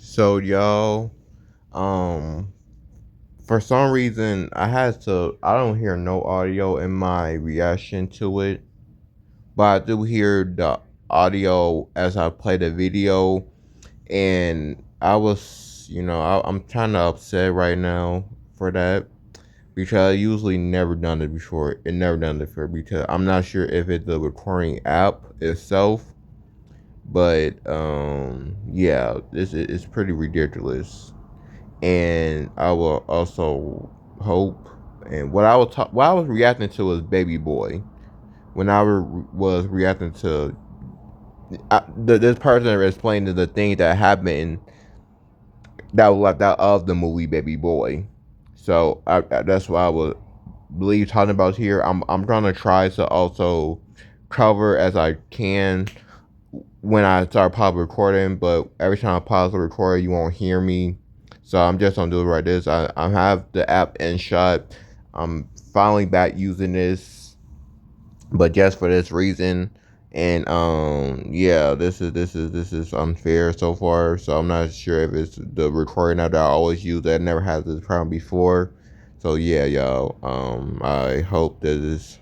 So y'all, um, for some reason I don't hear no audio in my reaction to it, but I do hear the audio as I play the video, and I'm kind of upset right now for that because I usually never done it before. It never done it before because I'm not sure if it's the recording app itself, but yeah, it's pretty ridiculous. And I will also hope. And what I was reacting to was Baby Boy. When was reacting to this person explaining the things that happened that was left out of the movie Baby Boy. So that's what I would believe talking about here. I'm gonna try to also cover as I can when I start pause recording, but every time I pause the recording, you won't hear me. So I'm just gonna do it right this. I have the app in shot. I'm finally back using this, but just for this reason. And yeah, this is unfair so far. So I'm not sure if it's the recording that I always use. That never had this problem before. So yeah, y'all. I hope that this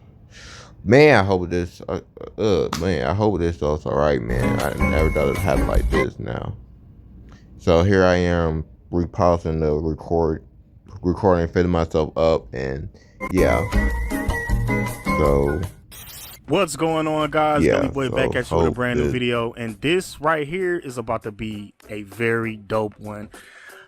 Man, I hope this. Man, I hope this goes all right, man. I never thought it'd happen like this. Now, so here I am repausing the recording, fitting myself up, and yeah. So What's going on, guys? Gully yeah. Boy So back at you with a hope brand new this. video, and this right here is about to be a very dope one.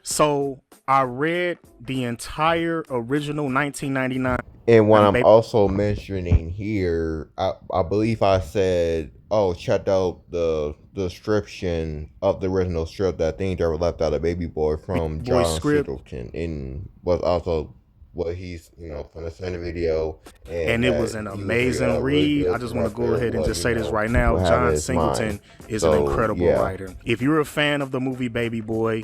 So I read the entire original 1999 And what I'm baby. also mentioning here, I believe I said, oh, check out the description of the original strip that things that were left out of Baby Boy from Boy John script, Singleton, and was also what he's from the center video, and and it that was an he was amazing a really read. I good just want to go director. ahead and What just say this right now. what have in John his mind. Singleton is an So incredible yeah. writer. If you're a fan of the movie Baby Boy,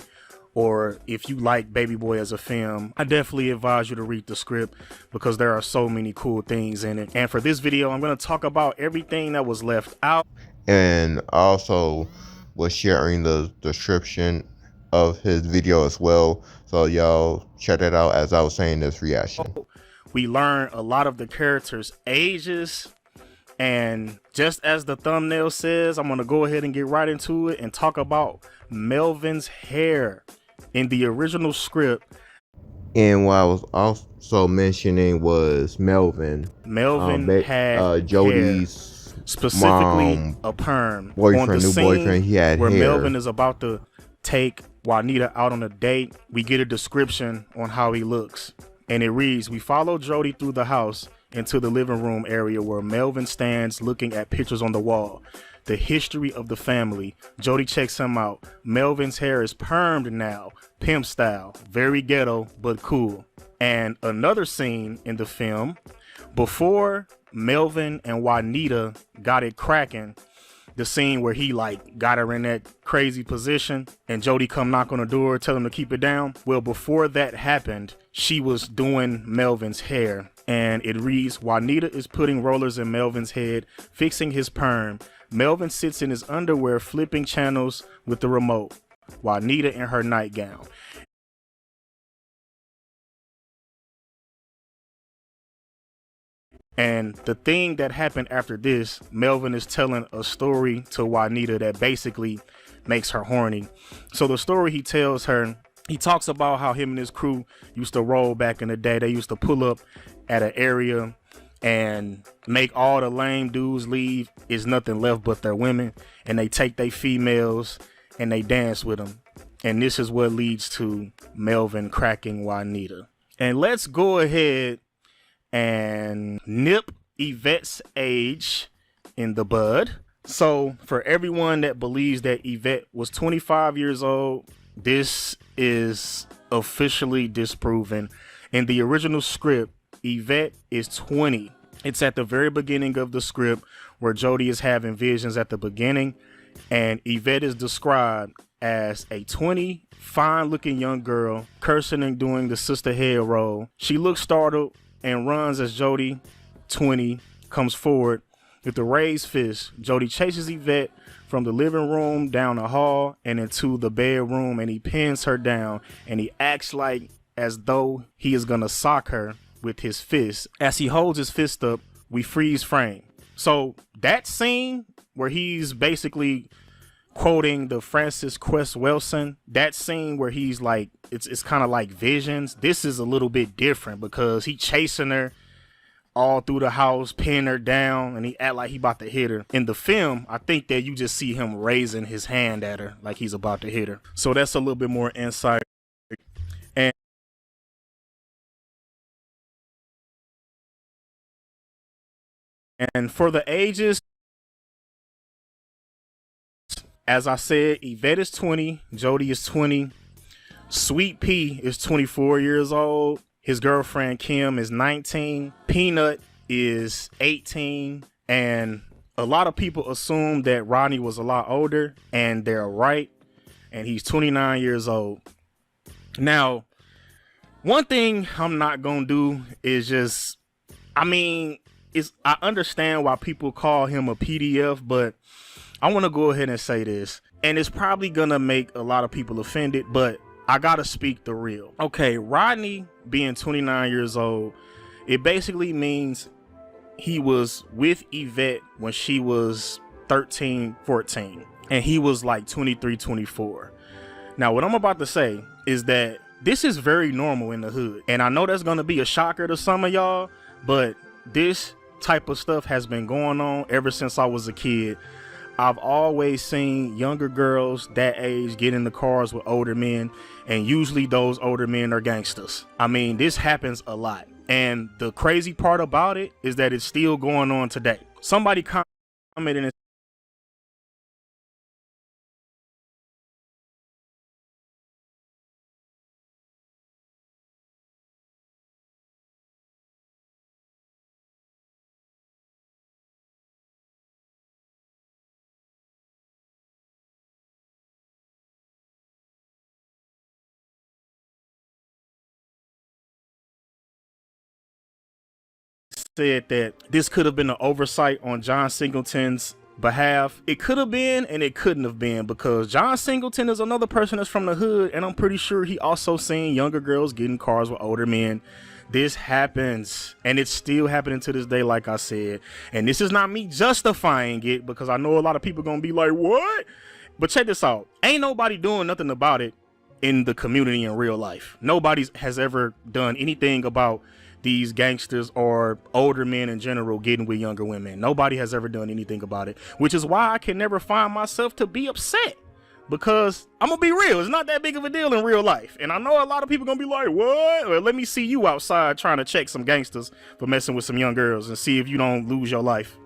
or if you like Baby Boy as a film, I definitely advise you to read the script because there are so many cool things in it. And for this video, I'm going to talk about everything that was left out. And also was sharing the description of his video as well. So y'all check it out as I was saying this reaction. We learn a lot of the characters' ages. And just as the thumbnail says, I'm going to go ahead and get right into it and talk about Melvin's hair. In the original script, And what I was also mentioning was Melvin. Melvin had hair, Jody's specifically mom, a perm. On the new scene boyfriend, he had where hair. Melvin is about to take Juanita out on a date, we get a description on how he looks. And it reads, we follow Jody through the house into the living room area where Melvin stands looking at pictures on the wall. The history of the family. Jody checks him out. Melvin's hair is permed now, pimp style, very ghetto, but cool. And another scene in the film, before Melvin and Juanita got it cracking, the scene where he like got her in that crazy position and Jody come knock on the door, tell him to keep it down. Well, before that happened, she was doing Melvin's hair. And it reads, Juanita is putting rollers in Melvin's head, fixing his perm. Melvin sits in his underwear, flipping channels with the remote. Juanita in her nightgown. And the thing that happened after this, Melvin is telling a story to Juanita that basically makes her horny. So the story he tells her, he talks about how him and his crew used to roll back in the day. They used to pull up at an area and make all the lame dudes leave. Is nothing left but their women, and they take their females and they dance with them. And this is what leads to Melvin cracking Juanita. And let's go ahead and nip Yvette's age in the bud. So for everyone that believes that Yvette was 25 years old, this is officially disproven. In the original script, Yvette is 20. It's at the very beginning of the script where Jody is having visions at the beginning, and Yvette is described as a 20, fine-looking young girl, cursing and doing the sister head roll. She looks startled and runs as Jody, 20, comes forward With the raised fist, Jody chases Yvette from the living room down the hall and into the bedroom, and he pins her down, and he acts like as though he is gonna sock her with his fist. As he holds his fist up, we freeze frame. So that scene where he's basically quoting the Francis Cress Wilson, that scene where he's like, it's kind of like visions. This is a little bit different because he chasing her all through the house, pinning her down, and he act like he about to hit her. In the film, I think that you just see him raising his hand at her like he's about to hit her. So that's a little bit more insight. And for the ages, as I said, Yvette is 20, Jody is 20, Sweet Pea is 24 years old, his girlfriend Kim is 19, Peanut is 18, and a lot of people assume that Rodney was a lot older, and they're right, and he's 29 years old. Now, one thing I'm not gonna do is just, I understand why people call him a PDF, but I want to go ahead and say this, and it's probably gonna make a lot of people offended, but I gotta speak the real. Okay, Rodney being 29 years old, it basically means he was with Yvette when she was 13, 14, and he was like 23, 24. Now, what I'm about to say is that this is very normal in the hood, and I know that's gonna be a shocker to some of y'all, but this type of stuff has been going on ever since I was a kid. I've always seen younger girls that age get in the cars with older men, and usually those older men are gangsters. I mean, this happens a lot, and the crazy part about it is that it's still going on today. Somebody commented and said that this could have been an oversight on John Singleton's behalf. It could have been, and it couldn't have been, because John Singleton is another person that's from the hood, and I'm pretty sure he also seen younger girls getting cars with older men. This happens, and it's still happening to this day, like I said. And this is not me justifying it, because I know a lot of people gonna be like, what? But check this out. Ain't nobody doing nothing about it in the community in real life. Nobody has ever done anything about these gangsters or older men in general getting with younger women. Nobody has ever done anything about it, which is why I can never find myself to be upset, because I'm gonna be real, it's not that big of a deal in real life. And I know a lot of people gonna be like, what? Well, let me see you outside trying to check some gangsters for messing with some young girls and see if you don't lose your life.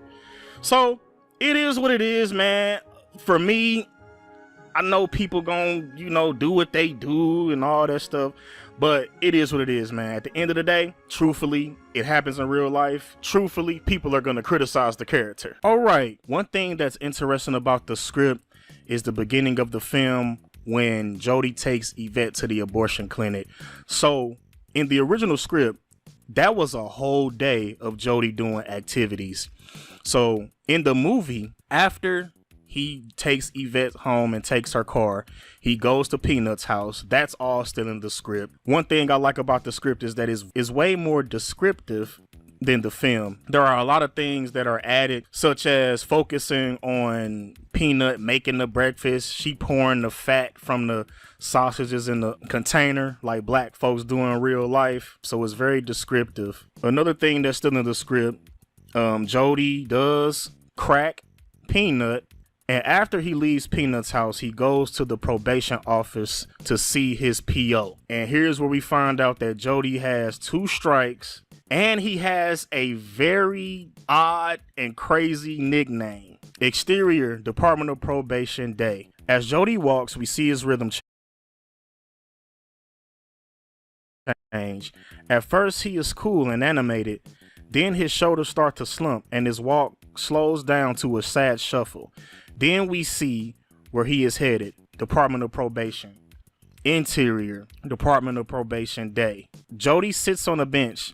So it is what it is, man. For me, I know people gonna, do what they do and all that stuff, but it is what it is, man. At the end of the day, truthfully, it happens in real life. Truthfully, people are gonna criticize the character. All right, one thing that's interesting about the script is the beginning of the film when Jody takes Yvette to the abortion clinic. So in the original script, that was a whole day of Jody doing activities. So in the movie, after he takes Yvette home and takes her car, he goes to Peanut's house. That's all still in the script. One thing I like about the script is that it's way more descriptive than the film. There are a lot of things that are added, such as focusing on Peanut making the breakfast. She pouring the fat from the sausages in the container like black folks do in real life. So it's very descriptive. Another thing that's still in the script, Jody does crack Peanut, and after he leaves Peanut's house, he goes to the probation office to see his PO. And here's where we find out that Jody has 2 strikes, and he has a very odd and crazy nickname. Exterior, Department of Probation Day. As Jody walks, we see his rhythm change. At first, he is cool and animated. Then his shoulders start to slump, and his walk slows down to a sad shuffle. Then we see where he is headed, Department of Probation. Interior, Department of Probation Day. Jody sits on a bench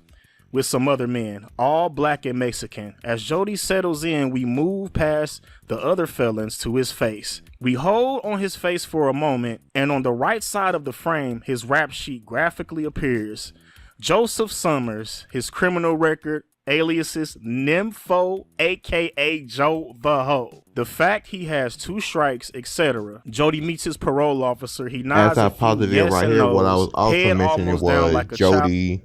with some other men, all black and Mexican. As Jody settles in, we move past the other felons to his face. We hold on his face for a moment, and on the right side of the frame, his rap sheet graphically appears. Joseph Summers, his criminal record, aliases Nympho, aka Joe the Ho. The fact he has 2 strikes, etc. Jody meets his parole officer. He nods As I a few positive yes right and here, what I was no's, also head mentioning almost down was like a child. Jody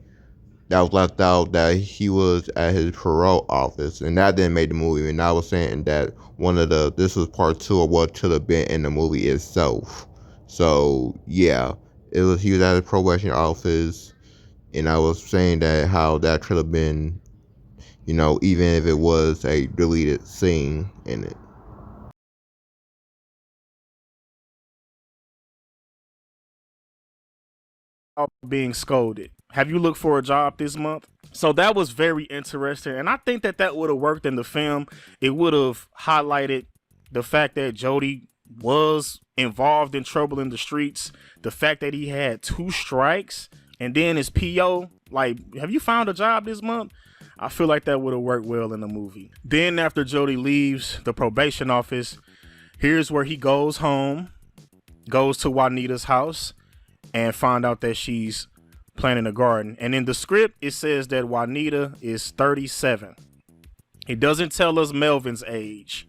that was left out, that he was at his parole office, and that didn't make the movie. And I was saying that this was part 2 of what should have been in the movie itself. So yeah, he was at his probation office, and I was saying that how that should have been, even if it was a deleted scene in it. Being scolded. Have you looked for a job this month? So that was very interesting, and I think that would have worked in the film. It would have highlighted the fact that Jody was involved in trouble in the streets, the fact that he had 2 strikes, and then his PO, like, have you found a job this month? I feel like that would have worked well in the movie. Then after Jody leaves the probation office, here's where he goes home, goes to Juanita's house, and find out that she's planting a garden. And in the script, it says that Juanita is 37. It doesn't tell us Melvin's age.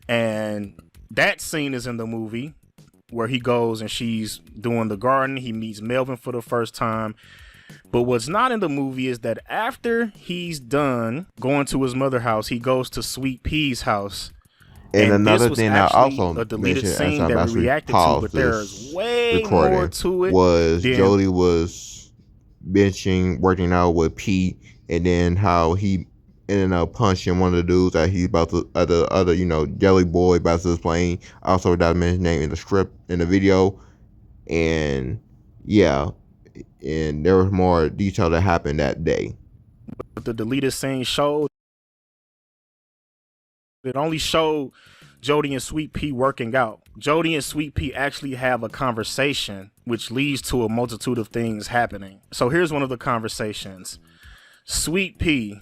And that scene is in the movie where he goes and she's doing the garden. He meets Melvin for the first time. But what's not in the movie is that after he's done going to his mother's house, he goes to Sweet Pea's house. And another thing I also a deleted mentioned scene as I that we reacted to, but there's way more to it. Was Jody was working out with Pete, and then how he ended up punching one of the dudes that he's about to, the other, Jelly Boy about to explain. Also, that mentioned name in the script, in the video. And yeah, and there was more detail that happened that day. But the deleted scene showed, it only showed Jody and Sweet Pea working out. Jody and Sweet Pea actually have a conversation, which leads to a multitude of things happening. So here's one of the conversations. Sweet Pea,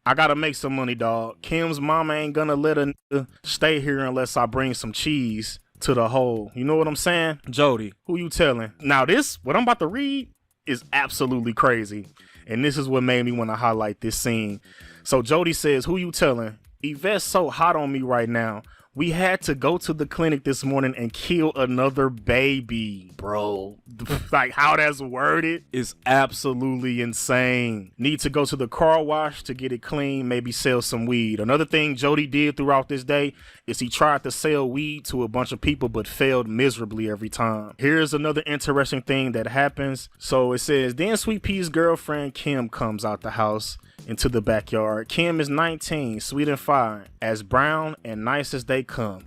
I gotta make some money, dog. Kim's mama ain't gonna let a nigga stay here unless I bring some cheese to the hole. You know what I'm saying? Jody, who you telling? Now this, what I'm about to read, is absolutely crazy. And this is what made me want to highlight this scene. So Jody says, who you telling? Yvette's so hot on me right now. We had to go to the clinic this morning and kill another baby, bro. Like how that's worded is absolutely insane. Need to go to the car wash to get it clean, maybe sell some weed. Another thing Jody did throughout this day is he tried to sell weed to a bunch of people but failed miserably every time. Here's another interesting thing that happens. So it says, then Sweet Pea's girlfriend Kim comes out the house into the backyard. Kim is 19, sweet and fine, as brown and nice as they come.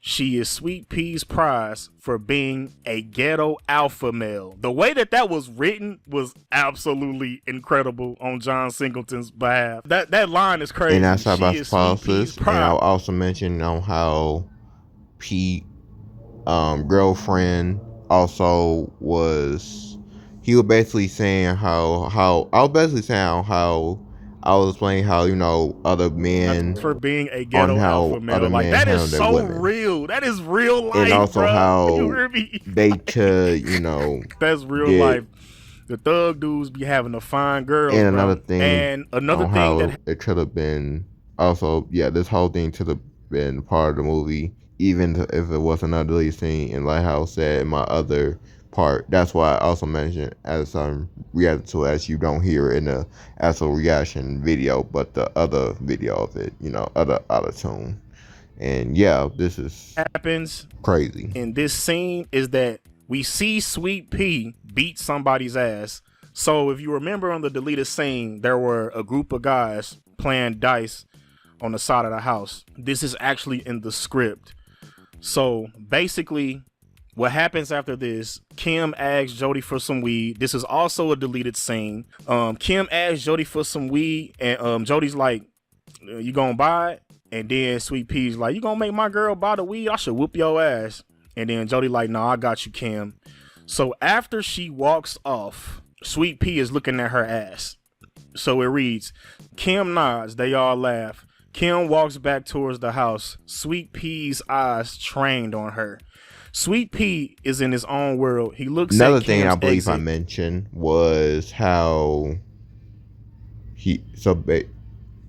She is Sweet Pea's prize for being a ghetto alpha male. The way that was written was absolutely incredible on John Singleton's behalf. That line is crazy. And that's about She is and I'll also mention on how Pete girlfriend also was. He was basically saying how I was explaining how other men for being a ghetto alpha male. Like that is so women. real. That is real life, and also bro. how You hear me? they could that's real life. The thug dudes be having to find girls. And another bro. thing, and another thing that it could have been also this whole thing could have been part of the movie, even if it was another lead scene. And like how I said in my other part, that's why I also mentioned as I'm reacting to it, as you don't hear in the actual reaction video, but the other video of it, other auto-tune. And yeah, this is happens crazy in this scene is that we see Sweet Pea beat somebody's ass. So if you remember on the deleted scene, there were a group of guys playing dice on the side of the house. This is actually in the script. So basically what happens after this, Kim asks Jody for some weed. This is also a deleted scene. Kim asks Jody for some weed, and Jody's like, you gonna buy it? And then Sweet Pea's like, you gonna make my girl buy the weed? I should whoop your ass. And then Jody like, no, I got you, Kim. So after she walks off, Sweet Pea is looking at her ass. So it reads, Kim nods, they all laugh. Kim walks back towards the house, Sweet Pea's eyes trained on her. Sweet Pea is in his own world. He looks at Another thing I Kim's believe I exit. mentioned was how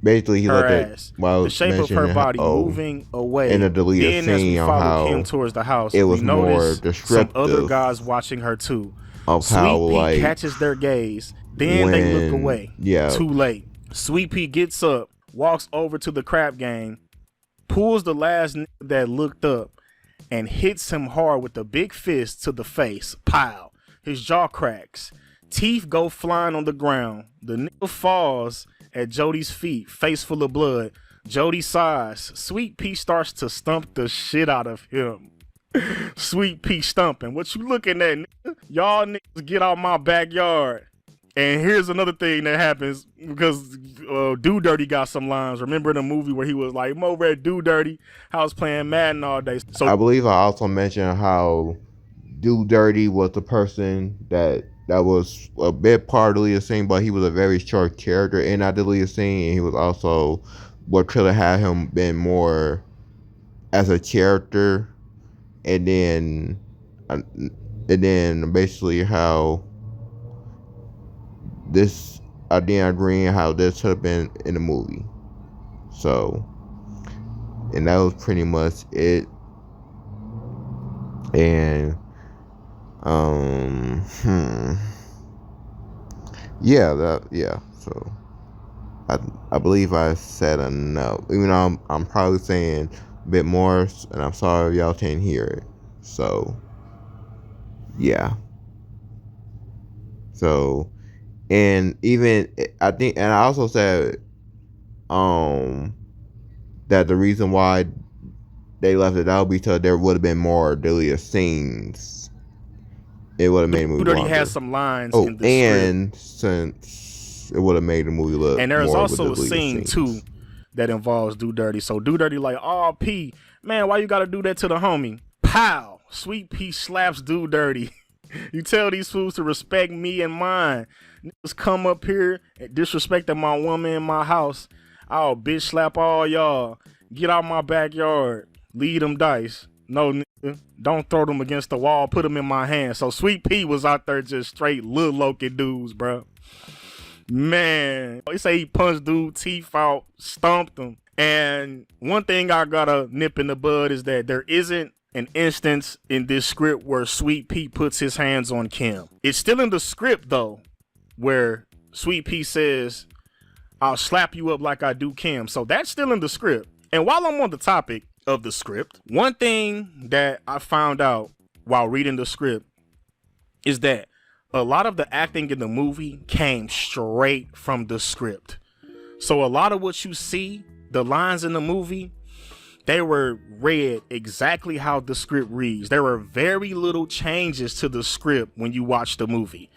basically he Her looked at, ass, while I the was shape of her mentioning body how moving in away. a deleted Then, as we scene on follow Kim how towards the house, it we was more notice some other descriptive guys watching her too. of how, Sweet Pea like, catches their gaze. Then they look when, away. yeah, Too late. Sweet Pea gets up, walks over to the crap gang, pulls the last nigga that looked up, and hits him hard with a big fist to the face. Pow. His jaw cracks. Teeth go flying on the ground. The nigga falls at Jody's feet, face full of blood. Jody sighs. Sweet Pea starts to stump the shit out of him. Sweet Pea stumping. What you looking at, nigga? Y'all niggas get out my backyard. And here's another thing that happens because Do Dirty got some lines. Remember the movie where he was like, I'm over at Do Dirty, I was playing Madden all day. So I believe I also mentioned how Do Dirty was the person that was a bit part of the deleted scene, but he was a very short character in that deleted scene, and he was also what could have had him been more as a character, and then basically how this I didn't agree how this should have been in the movie. So, and that was pretty much it. And yeah. So I believe I said enough. Even though I'm probably saying a bit more, and I'm sorry if y'all can't hear it. So yeah. So, and even I think, and I also said that the reason why they left it out because there would have been more deleted scenes. It would have made the Do movie Dirty has longer. some lines Oh, in the script. and since it would have made the movie look And there's more with the also a deleted scene too scenes. that involves Do Dirty. So Do Dirty like, oh P, man, why you gotta do that to the homie? Pow! Sweet P slaps Do Dirty. You tell these fools to respect me and mine. Niggas come up here and disrespecting my woman in my house. I'll bitch slap all y'all. Get out my backyard. Lead them dice. No, nigga. Don't throw them against the wall. Put them in my hand. So Sweet P was out there just straight little Loki dudes, bro. Man, they say he punched dude teeth out, stomped him. And one thing I gotta nip in the bud is that there isn't an instance in this script where Sweet Pea puts his hands on Kim. It's still in the script though, where Sweet Pea says, I'll slap you up like I do Kim. So that's still in the script. And while I'm on the topic of the script, one thing that I found out while reading the script is that a lot of the acting in the movie came straight from the script. So a lot of what you see, the lines in the movie, they were read exactly how the script reads. There were very little changes to the script when you watch the movie.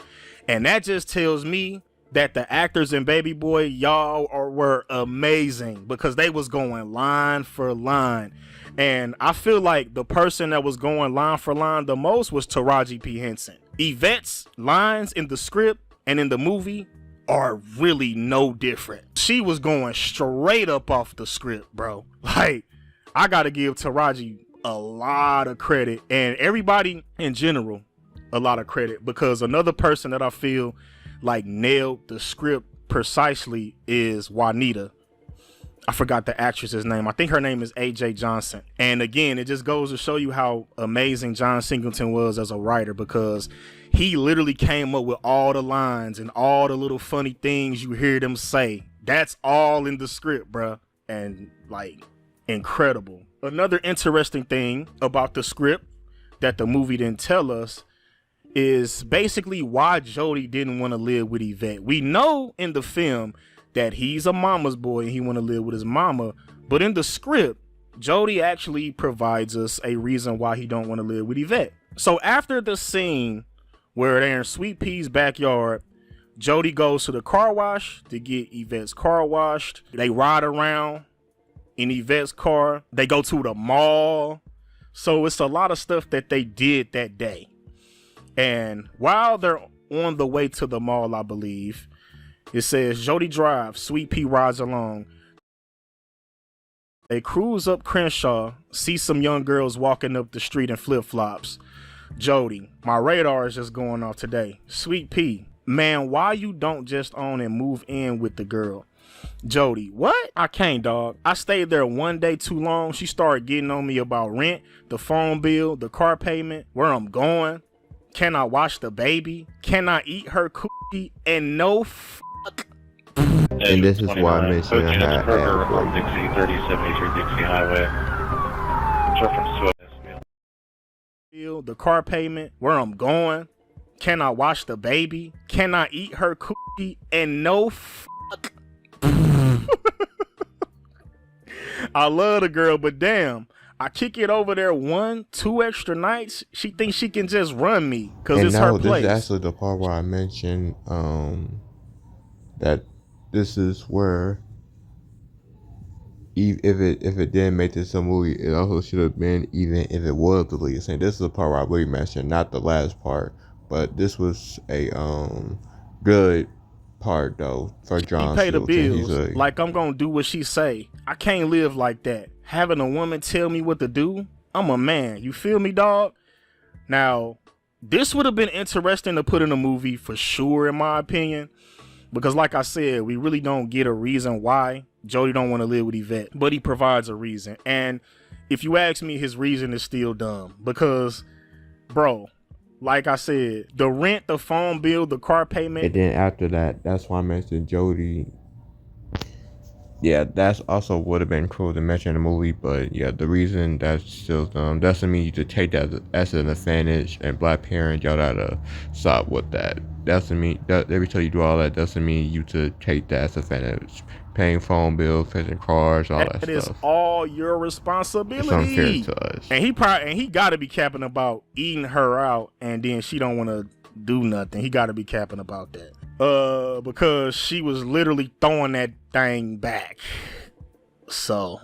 And that just tells me that the actors in Baby Boy, y'all were amazing because they was going line for line. And I feel like the person that was going line for line the most was Taraji P. Henson. Yvette's lines in the script and in the movie are really no different. She was going straight up off the script, bro. Like, I gotta give Taraji a lot of credit, and everybody in general a lot of credit, because another person that I feel like nailed the script precisely is Juanita. I forgot the actress's name. I think her name is AJ Johnson. And again, it just goes to show you how amazing John Singleton was as a writer, because he literally came up with all the lines and all the little funny things you hear them say. That's all in the script, bruh. And like, incredible. Another interesting thing about the script that the movie didn't tell us is basically why Jody didn't want to live with Yvette. We know in the film that he's a mama's boy and he want to live with his mama, but in the script, Jody actually provides us a reason why he don't want to live with Yvette. So after the scene where they're in Sweet Pea's backyard, Jody goes to the car wash to get Yvette's car washed. They ride around in Yvette's car. They go to the mall. So it's a lot of stuff that they did that day. And while they're on the way to the mall, I believe, It says, Jody drives, Sweet Pea rides along. They cruise up Crenshaw, see some young girls walking up the street in flip-flops. Jody, my radar is just going off today. Sweet Pea, man, why you don't just own and move in with the girl? Jody, what? I can't, dog. I stayed there one day too long. She started getting on me about rent, the phone bill, the car payment, where I'm going. Can I watch the baby? Can I eat her cookie? And no fuck. And this is why I mentioned I had Kroger on Dixie 3073 Dixie Highway. Reference to The car payment, where I'm going. Can I watch the baby? Can I eat her cookie? And no fuck. I love the girl, but damn, I kick it over there 1-2 extra nights. She thinks she can just run me because it's her place. This is actually the part where I mentioned that this is where if it didn't make this a movie, it also should have been, even if it was deleted. Saying this is the part where I really mentioned, not the last part, but this was a good part though for John. He pay the bills. Like I'm gonna do what she say. I can't live like that. Having a woman tell me what to do. I'm a man. You feel me, dog? Now, this would have been interesting to put in a movie for sure, in my opinion. Because like I said, we really don't get a reason why Jody don't want to live with Yvette, but he provides a reason. And if you ask me, his reason is still dumb because, bro, like I said, the rent, the phone bill, the car payment. And then after that, that's why I mentioned Jody. Yeah, that's also would have been cool to mention in the movie, but yeah, the reason that's still dumb doesn't mean you to take that as an advantage. And black parents, y'all gotta stop with that. Doesn't mean that every time you do all that doesn't mean you to take that as an advantage. Paying phone bills, fixing cars, all that stuff. That is all your responsibility. It's unfair to us. And he gotta be capping about eating her out, and then she don't want to do nothing. He gotta be capping about that. Because she was literally throwing that thing back. So,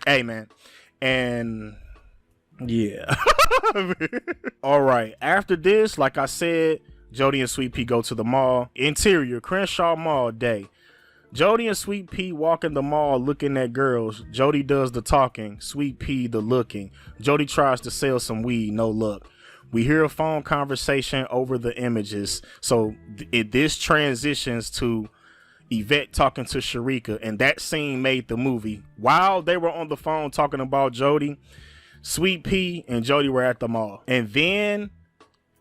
hey man, and yeah. All right. After this, like I said, Jody and Sweet Pea go to the mall. Interior Crenshaw Mall day. Jody and Sweet Pea walk in the mall looking at girls. Jody does the talking, Sweet Pea the looking. Jody tries to sell some weed, no luck. We hear a phone conversation over the images. So this transitions to Yvette talking to Sharika, and that scene made the movie. While they were on the phone talking about Jody, Sweet Pea and Jody were at the mall. And then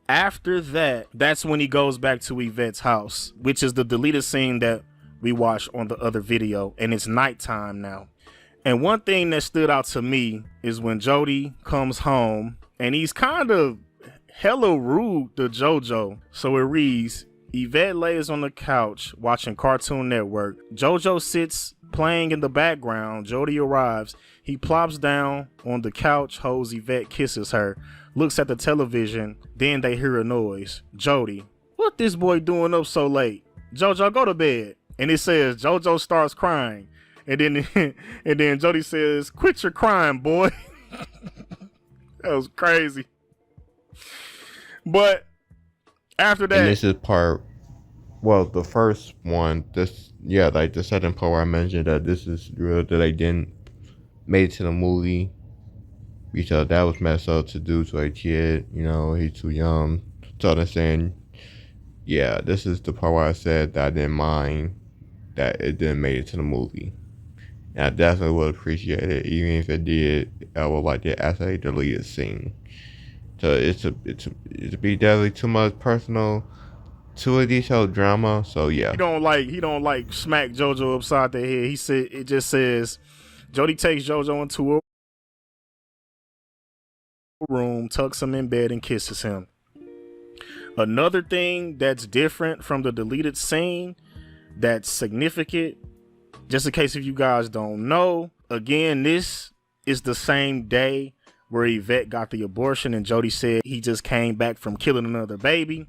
after that, that's when he goes back to Yvette's house, which is the deleted scene that we watched on the other video, and it's nighttime now. And one thing that stood out to me is when Jody comes home, and he's kind of hella rude to JoJo. So it reads, Yvette lays on the couch watching Cartoon Network. JoJo sits playing in the background. Jody arrives. He plops down on the couch, holds Yvette, kisses her, looks at the television. Then they hear a noise. Jody, what this boy doing up so late? JoJo, go to bed. And it says JoJo starts crying. And then Jody says, quit your crying, boy. That was crazy. But after that, and this is part, well, the first one, like the second part where I mentioned that this is real, that they didn't make it to the movie because that was messed up to do to a kid. You know, he's too young to understand. Yeah, this is the part where I said that I didn't mind that it didn't make it to the movie. And I definitely would appreciate it, even if it did. I would like to actually delete a scene. So it'd be definitely too much personal, too a detailed drama. So yeah. He don't like smack JoJo upside the head. He said it just says Jody takes JoJo into a room, tucks him in bed, and kisses him. Another thing that's different from the deleted scene that's significant, just in case if you guys don't know, again, this is the same day where Yvette got the abortion, and Jody said he just came back from killing another baby,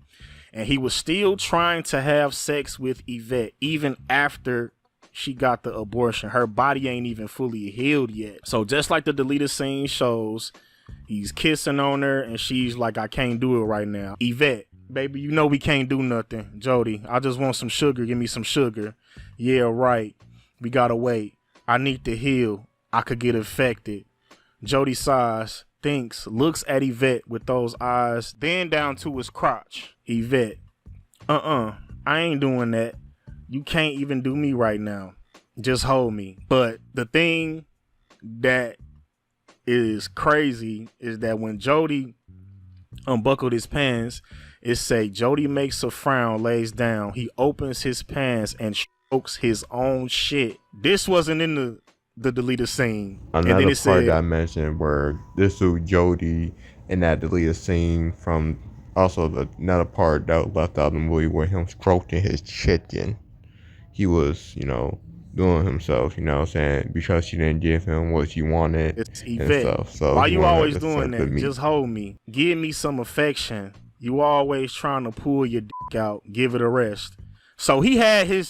and he was still trying to have sex with Yvette even after she got the abortion. Her body ain't even fully healed yet. So just like the deleted scene shows, he's kissing on her and she's like, I can't do it right now. Yvette, Baby, you know we can't do nothing. Jody, I just want some sugar. Give me some sugar. Yeah, right. We gotta wait. I need to heal. I could get infected. Jody sighs, thinks, looks at Yvette with those eyes, then down to his crotch. Yvette, I ain't doing that. You can't even do me right now. Just hold me. But the thing that is crazy is that when Jody unbuckled his pants, it say Jody makes a frown, lays down. He opens his pants and strokes his own shit. This wasn't in the deleted scene. Another and then it part said, that I mentioned where this dude Jody in that deleted scene from also another part that was left out of the movie where him stroking his chicken. He was, doing himself, you know what I'm saying? Because she didn't give him what she wanted it's and Yvette. stuff. So Why he you wanted always to doing suck the that? meat. Just hold me. Give me some affection. You always trying to pull your dick out. Give it a rest. So he had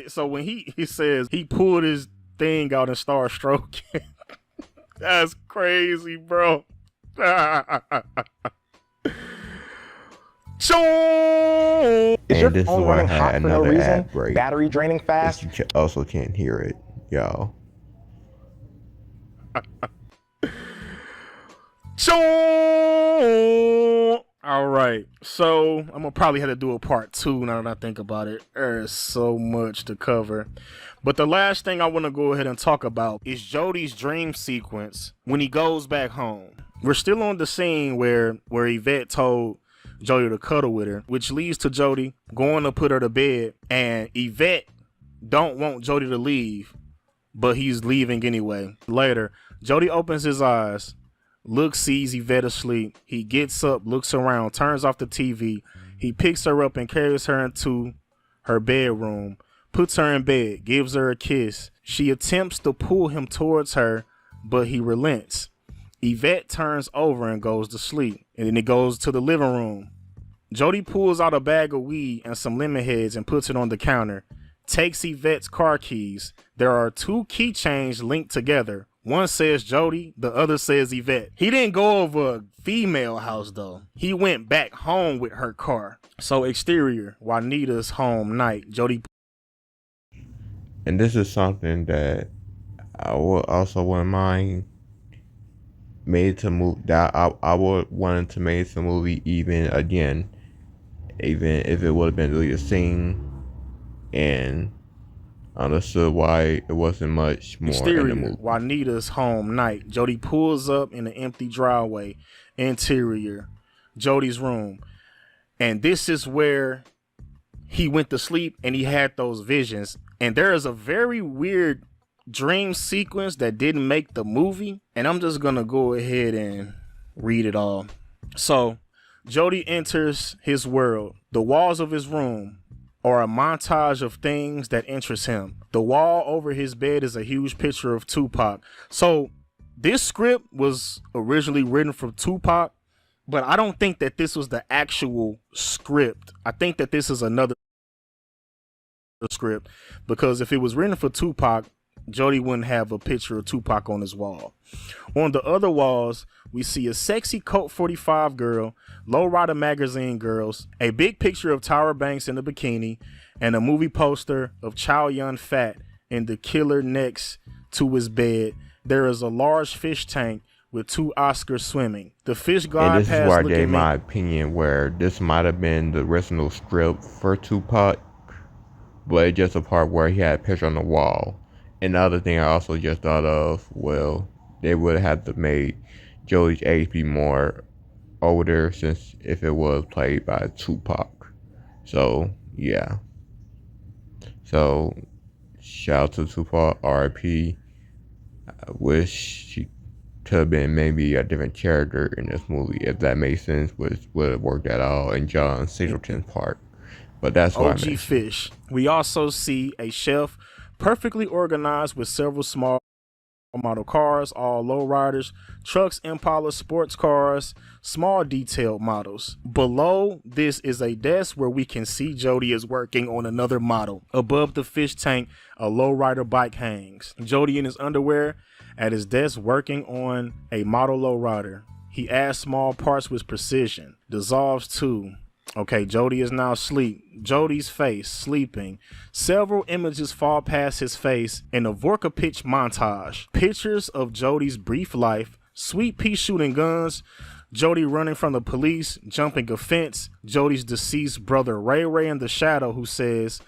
so when he says he pulled his thing out and started stroking. That's crazy, bro. Is your And this is phone where I running had hot for no another reason? ad break. Battery draining fast? You also can't hear it, y'all. All right, so I'm gonna probably have to do a part 2 now that I think about it. There's so much to cover. But the last thing I want to go ahead and talk about is Jody's dream sequence when he goes back home. We're still on the scene where Yvette told Jody to cuddle with her, which leads to Jody going to put her to bed, and Yvette don't want Jody to leave, but he's leaving anyway. Later, Jody opens his eyes, sees Yvette asleep. He gets up, looks around, turns off the TV. He picks her up and carries her into her bedroom, puts her in bed, gives her a kiss. She attempts to pull him towards her, but he relents. Yvette turns over and goes to sleep, and then it goes to the living room. Jody pulls out a bag of weed and some lemon heads and puts it on the counter, takes Yvette's car keys. There are 2 keychains linked together. One says Jody, the other says Yvette. He didn't go over a female house though. He went back home with her car. So exterior, Juanita's home night. Jody. And this is something that I would also wouldn't mind made to move that I would want to make the movie even if it would have been really a scene and understood why it wasn't much more Exterior, in the movie. Juanita's home night. Jody pulls up in an empty driveway. Interior, Jody's room. And this is where he went to sleep and he had those visions. And there is a very weird dream sequence that didn't make the movie, and I'm just gonna go ahead and read it all. So Jody enters his world. The walls of his room are a montage of things that interest him. The wall over his bed is a huge picture of Tupac. So this script was originally written for Tupac, but I don't think that this was the actual script. I think that this is another script, because if it was written for Tupac, Jody wouldn't have a picture of Tupac on his wall. On the other walls, we see a sexy Colt 45 girl, Lowrider magazine girls, a big picture of Tyra Banks in a bikini, and a movie poster of Chow Yun Fat in the killer next to his bed. There is a large fish tank with 2 Oscars swimming. The fish glide And this past is where I looking gave men. my opinion where this might have been the original script for Tupac, but it's just a part where he had a picture on the wall. And the other thing I also just thought of, well, they would have to make Joey's age be more older since if it was played by Tupac. So, yeah. So, shout out to Tupac, R.I.P. I wish she could have been maybe a different character in this movie, if that makes sense, would have worked at all in John Singleton's part. But that's what I OG mentioned. fish. We also see a shelf perfectly organized with several small model cars, all lowriders, trucks, Impala, sports cars, small detailed models. Below this is a desk where we can see Jody is working on another model. Above the fish tank, a lowrider bike hangs. Jody in his underwear at his desk working on a model lowrider. He adds small parts with precision. Dissolves too. Okay, Jody is now asleep. Jody's face, sleeping. Several images fall past his face in a Vorka pitch montage. Pictures of Jody's brief life, Sweet Pea shooting guns, Jody running from the police, jumping a fence, Jody's deceased brother Ray Ray in the shadow who says,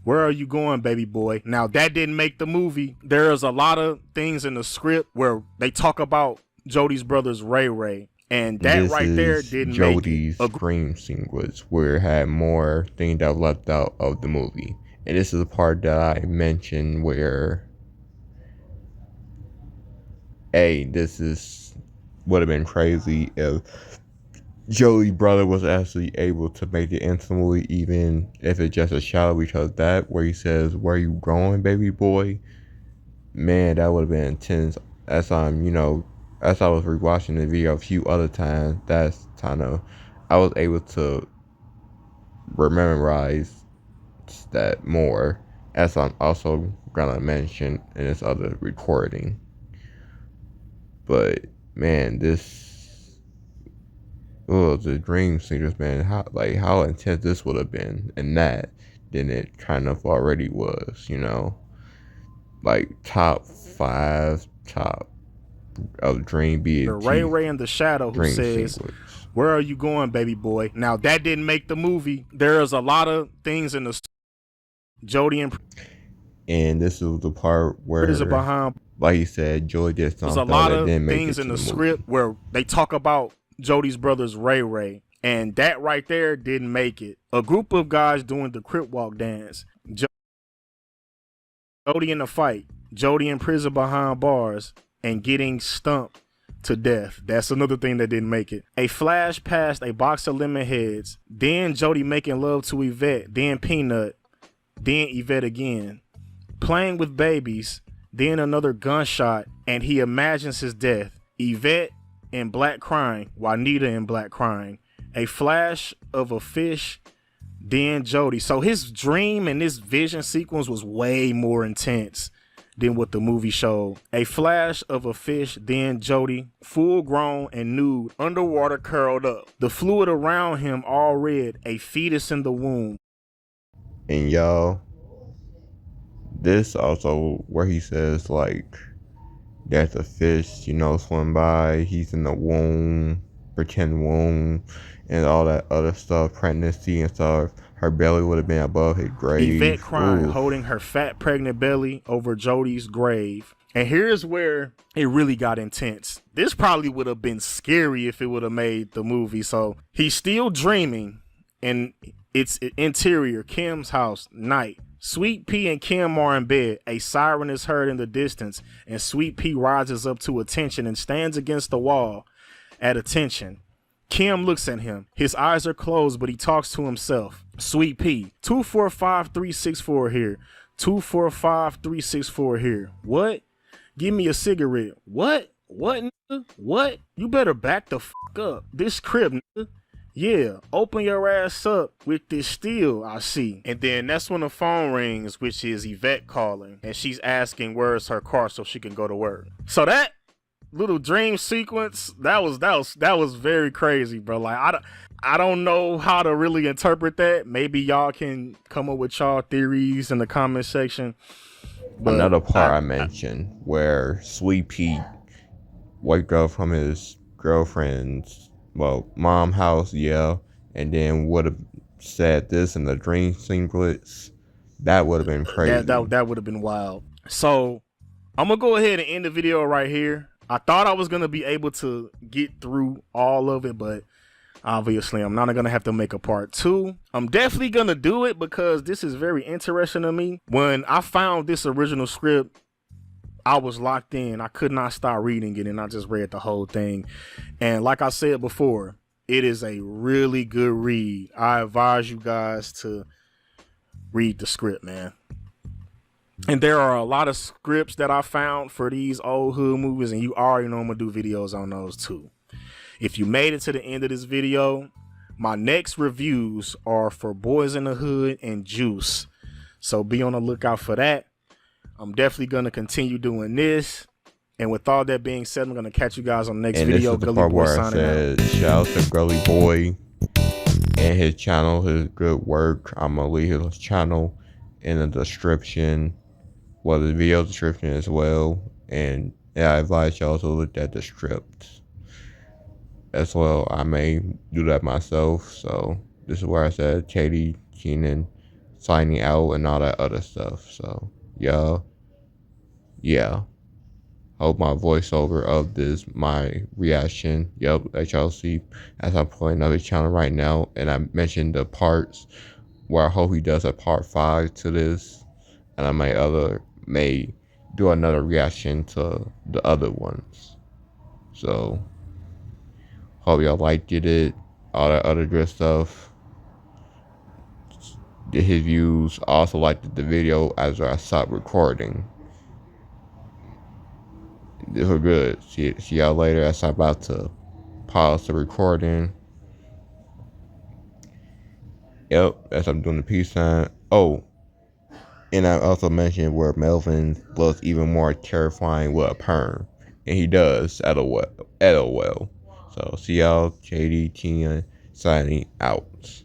"Where are you going, baby boy?" Now, that didn't make the movie. There's a lot of things in the script where they talk about Jody's brothers Ray Ray. And that This right there is didn't Jody's make it. dream sequence where it had more things that were left out of the movie. And this is the part that I mentioned where, hey, this is would have been crazy if Jody's brother was actually able to make it into the movie, even if it's just a shadow, because that where he says, "Where are you going, baby boy?" Man, that would have been intense. As as I was rewatching the video a few other times, that's kind of, I was able to memorize that more, as I'm also gonna mention in this other recording. But man, the dream singers, man, how intense this would have been in that than it kind of already was, like top 5 top of Dream The Ray BET Ray in the shadow who dream says, sequence. "Where are you going, baby boy?" Now, that didn't make the movie. There's a lot of things in the Jody And this is the part where, behind. like he said, Joey did There's a something lot that of didn't make things it in to the the movie. script where they talk about Jody's brothers Ray Ray. And that right there didn't make it. A group of guys doing the crip walk dance. Jody in a fight. Jody in prison behind bars and getting stumped to death. That's another thing that didn't make it. A flash past a box of lemon heads. Then Jody making love to Yvette. Then Peanut. Then Yvette again. Playing with babies. Then another gunshot. And he imagines his death. Yvette in black crying. Juanita in black crying. A flash of a fish. Then Jody. So his dream and this vision sequence was way more intense than what the movie showed. A flash of a fish, then Jody, full grown and nude, underwater curled up. The fluid around him all red, a fetus in the womb. And y'all, this also where he says, like, there's a fish, swim by, he's in the womb, pretend womb, and all that other stuff, pregnancy and stuff. Her belly would have been above his grave. Yvette crying, Ooh. holding her fat pregnant belly over Jody's grave. And here's where it really got intense. This probably would have been scary if it would have made the movie. So he's still dreaming, and it's interior, Kim's house, night. Sweet Pea and Kim are in bed. A siren is heard in the distance, and Sweet Pea rises up to attention and stands against the wall at attention. Kim looks at him. His eyes are closed, but he talks to himself. Sweet Pea, 245364 here. 245364 here. What? Give me a cigarette. What? What, nigga? What? You better back the fuck up. This crib, nigga. Yeah, open your ass up with this steel, I see. And then that's when the phone rings, which is Yvette calling. And she's asking where's her car so she can go to work. So that little dream sequence, that was very crazy, bro. Like, I don't know how to really interpret that. Maybe y'all can come up with y'all theories in the comment section. But another part I mentioned where Sweet Pea wake up from his girlfriend's mom house, and then would have said this in the dream sequence. That would have been crazy. That would have been wild. So I'm gonna go ahead and end the video right here. I thought I was gonna be able to get through all of it, but obviously I'm not gonna have to make a part 2. I'm definitely gonna do it because this is very interesting to me. When I found this original script, I was locked in. I could not stop reading it, and I just read the whole thing. And like I said before, it is a really good read. I advise you guys to read the script, man. And there are a lot of scripts that I found for these old hood movies, and you already know I'm gonna do videos on those too. If you made it to the end of this video, my next reviews are for Boys in the Hood and Juice. So be on the lookout for that. I'm definitely going to continue doing this. And with all that being said, I'm going to catch you guys on the next video. And this is the part where I said, shout out to Gully Boy. and his channel, his good work. I'm gonna leave his channel in the description, well, the video description as well. And yeah, I advise y'all to look at the scripts as well. I may do that myself. So this is where I said Katie Keenan signing out and all that other stuff. So y'all, yeah. Hope my voiceover of this, my reaction, yep, that y'all see as I'm playing another channel right now. And I mentioned the parts where I hope he does a part 5 to this. And I may do another reaction to the other ones. So hope y'all liked it, all that other good stuff. Did his views. I also liked the video as I stopped recording. They were good. See y'all later as I'm about to pause the recording. Yep, as I'm doing the peace sign. Oh, and I also mentioned where Melvin looks even more terrifying with a perm. And he does, LOL. So see y'all, JD Tina signing out.